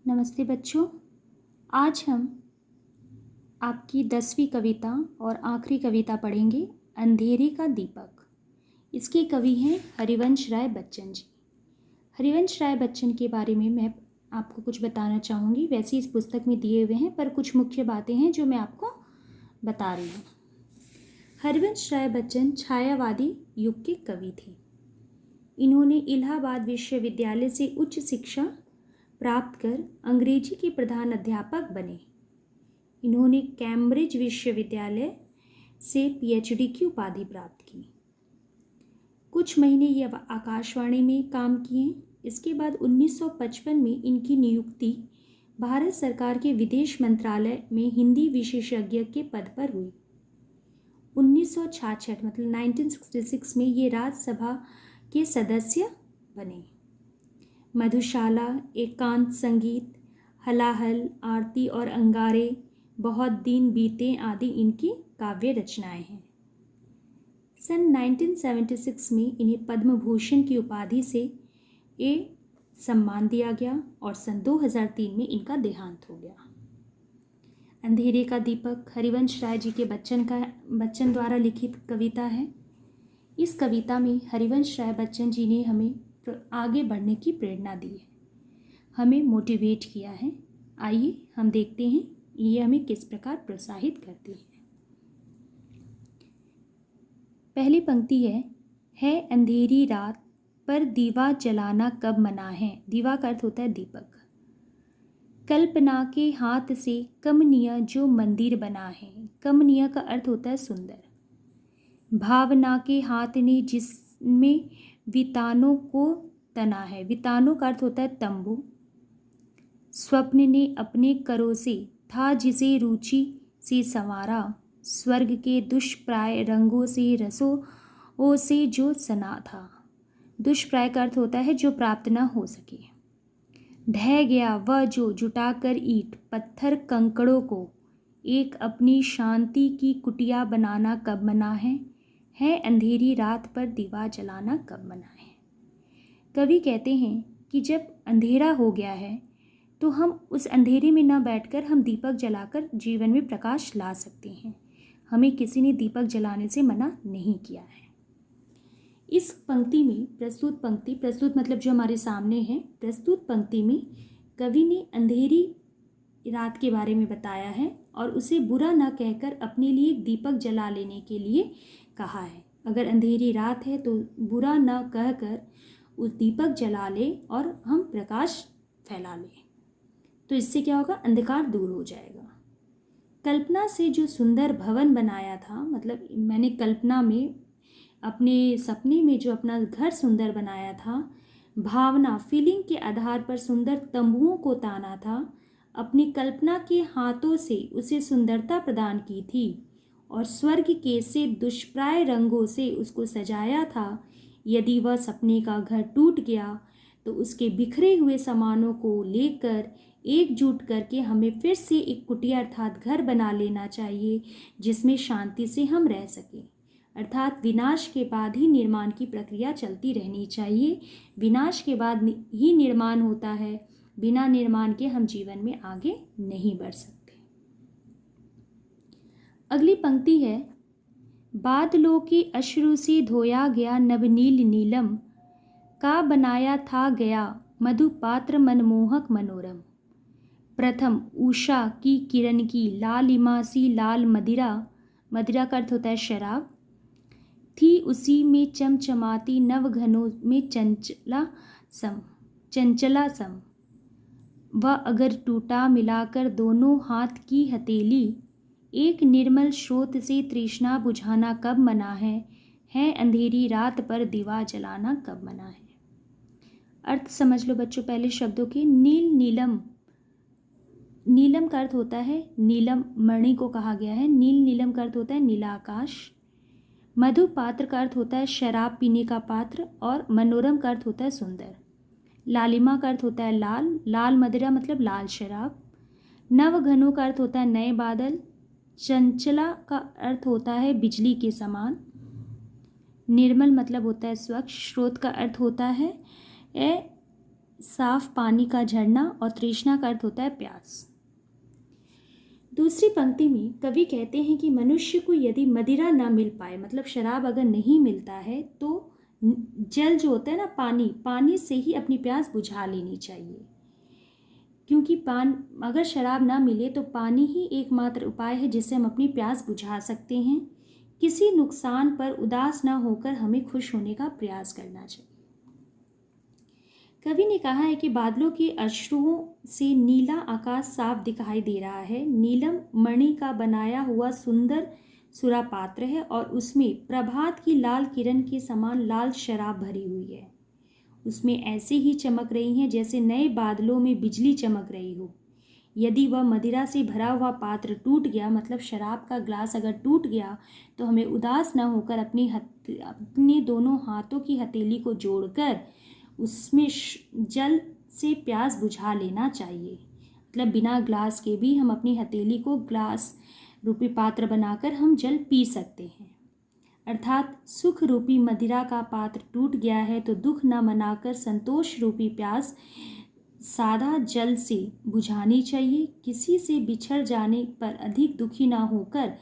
नमस्ते बच्चों। आज हम आपकी 10वीं कविता और आखिरी कविता पढ़ेंगे, अंधेरे का दीपक। इसके कवि हैं हरिवंश राय बच्चन जी। हरिवंश राय बच्चन के बारे में मैं आपको कुछ बताना चाहूँगी। वैसे इस पुस्तक में दिए हुए हैं, पर कुछ मुख्य बातें हैं जो मैं आपको बता रही हूँ। हरिवंश राय बच्चन छायावादी युग के कवि थे। इन्होंने इलाहाबाद विश्वविद्यालय से उच्च शिक्षा प्राप्त कर अंग्रेजी के प्रधान अध्यापक बने। इन्होंने कैम्ब्रिज विश्वविद्यालय से पीएचडी की उपाधि प्राप्त की। कुछ महीने ये आकाशवाणी में काम किए। इसके बाद 1955 में इनकी नियुक्ति भारत सरकार के विदेश मंत्रालय में हिंदी विशेषज्ञ के पद पर हुई। 1966 मतलब 1966 में ये राज्यसभा के सदस्य बने। मधुशाला, एकांत संगीत, हलाहल, आरती और अंगारे, बहुत दिन बीते आदि इनकी काव्य रचनाएं हैं। सन 1976 में इन्हें पद्म भूषण की उपाधि से सम्मान दिया गया और सन 2003 में इनका देहांत हो गया। अंधेरे का दीपक हरिवंश राय जी के बच्चन द्वारा लिखित कविता है। इस कविता में हरिवंश राय बच्चन जी ने हमें आगे बढ़ने की प्रेरणा दी है, हमें मोटिवेट किया है। आइए हम देखते हैं ये हमें किस प्रकार प्रोत्साहित करती है। पहली पंक्ति है अंधेरी रात पर दीवा जलाना कब मना है। दीवा का अर्थ होता है दीपक। कल्पना के हाथ से कमनीय जो मंदिर बना है। कमनीय का अर्थ होता है सुंदर। भावना के हाथ ने जिसमें वितानों को तना है। वितानों का अर्थ होता है तंबू। स्वप्न ने अपने करों से था जिसे रुचि से संवारा। स्वर्ग के दुष्प्राय रंगों से रसों से जो सना था। दुष्प्राय का अर्थ होता है जो प्राप्त न हो सके। ढह गया वह जो जुटाकर ईंट पत्थर कंकड़ों को एक अपनी शांति की कुटिया बनाना कब मना है अंधेरी रात पर दीवा जलाना कब मना है। कवि कहते हैं कि जब अंधेरा हो गया है तो हम उस अंधेरे में न बैठकर हम दीपक जलाकर जीवन में प्रकाश ला सकते हैं। हमें किसी ने दीपक जलाने से मना नहीं किया है। इस पंक्ति में प्रस्तुत मतलब जो हमारे सामने है, प्रस्तुत पंक्ति में कवि ने अंधेरी रात के बारे में बताया है और उसे बुरा न कहकर अपने लिए एक दीपक जला लेने के लिए कहा है। अगर अंधेरी रात है तो बुरा न कहकर उस दीपक जला ले और हम प्रकाश फैला लें, तो इससे क्या होगा, अंधकार दूर हो जाएगा। कल्पना से जो सुंदर भवन बनाया था, मतलब मैंने कल्पना में अपने सपने में जो अपना घर सुंदर बनाया था, भावना फीलिंग के आधार पर सुंदर तंबुओं को ताना था, अपनी कल्पना के हाथों से उसे सुंदरता प्रदान की थी और स्वर्ग के से दुष्प्राय रंगों से उसको सजाया था। यदि वह सपने का घर टूट गया तो उसके बिखरे हुए सामानों को लेकर एकजुट करके हमें फिर से एक कुटिया अर्थात घर बना लेना चाहिए जिसमें शांति से हम रह सकें। अर्थात विनाश के बाद ही निर्माण की प्रक्रिया चलती रहनी चाहिए। विनाश के बाद ही निर्माण होता है, बिना निर्माण के हम जीवन में आगे नहीं बढ़ सकते। अगली पंक्ति है, बादलों की अश्रु से धोया गया नवनील नीलम का बनाया था गया मधुपात्र मनमोहक मनोरम। प्रथम उषा की किरण की लालिमा सी लाल मदिरा, मदिरा का अर्थ होता है शराब, थी उसी में चमचमाती नव घनों में चंचला सम। वह अगर टूटा मिलाकर दोनों हाथ की हथेली, एक निर्मल स्रोत से तृष्णा बुझाना कब मना है अंधेरी रात पर दीवा जलाना कब मना है। अर्थ समझ लो बच्चों पहले शब्दों के। नील नीलम, नीलम का अर्थ होता है नीलम, मणि को कहा गया है। नील नीलम का अर्थ होता है नीला आकाश। मधु पात्र का अर्थ होता है शराब पीने का पात्र और मनोरम का अर्थ होता है सुंदर। लालिमा का अर्थ होता है लाल, लाल मदिरा मतलब लाल शराब। नव घनों का अर्थ होता है नए बादल। चंचला का अर्थ होता है बिजली के समान। निर्मल मतलब होता है स्वच्छ। स्रोत का अर्थ होता है साफ पानी का झरना और तृष्णा का अर्थ होता है प्यास। दूसरी पंक्ति में कवि कहते हैं कि मनुष्य को यदि मदिरा ना मिल पाए, मतलब शराब अगर नहीं मिलता है, तो जल जो होता है ना, पानी से ही अपनी प्यास बुझा लेनी चाहिए। क्योंकि अगर शराब ना मिले तो पानी ही एकमात्र उपाय है जिससे हम अपनी प्यास बुझा सकते हैं। किसी नुकसान पर उदास ना होकर हमें खुश होने का प्रयास करना चाहिए। कवि ने कहा है कि बादलों के अश्रुओं से नीला आकाश साफ दिखाई दे रहा है। नीलम मणि का बनाया हुआ सुंदर सुरापात्र है और उसमें प्रभात की लाल किरण के समान लाल शराब भरी हुई है। उसमें ऐसे ही चमक रही है जैसे नए बादलों में बिजली चमक रही हो। यदि वह मदिरा से भरा हुआ पात्र टूट गया, मतलब शराब का ग्लास अगर टूट गया, तो हमें उदास न होकर अपने दोनों हाथों की हथेली को जोड़कर उसमें जल से प्यास बुझा लेना चाहिए। मतलब बिना ग्लास के भी हम अपनी हथेली को ग्लास रूपी पात्र बनाकर हम जल पी सकते हैं। अर्थात सुख रूपी मदिरा का पात्र टूट गया है तो दुख न मनाकर संतोष रूपी प्यास सादा जल से बुझानी चाहिए। किसी से बिछड़ जाने पर अधिक दुखी ना होकर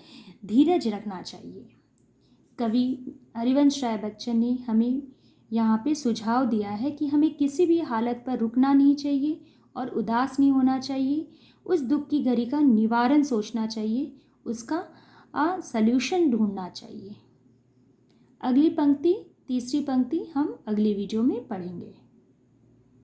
धीरज रखना चाहिए। कवि हरिवंश राय बच्चन ने हमें यहाँ पे सुझाव दिया है कि हमें किसी भी हालत पर रुकना नहीं चाहिए और उदास नहीं होना चाहिए। उस दुख की घड़ी का निवारण सोचना चाहिए, उसका सल्यूशन ढूंढना चाहिए। अगली पंक्ति, तीसरी पंक्ति हम अगली वीडियो में पढ़ेंगे।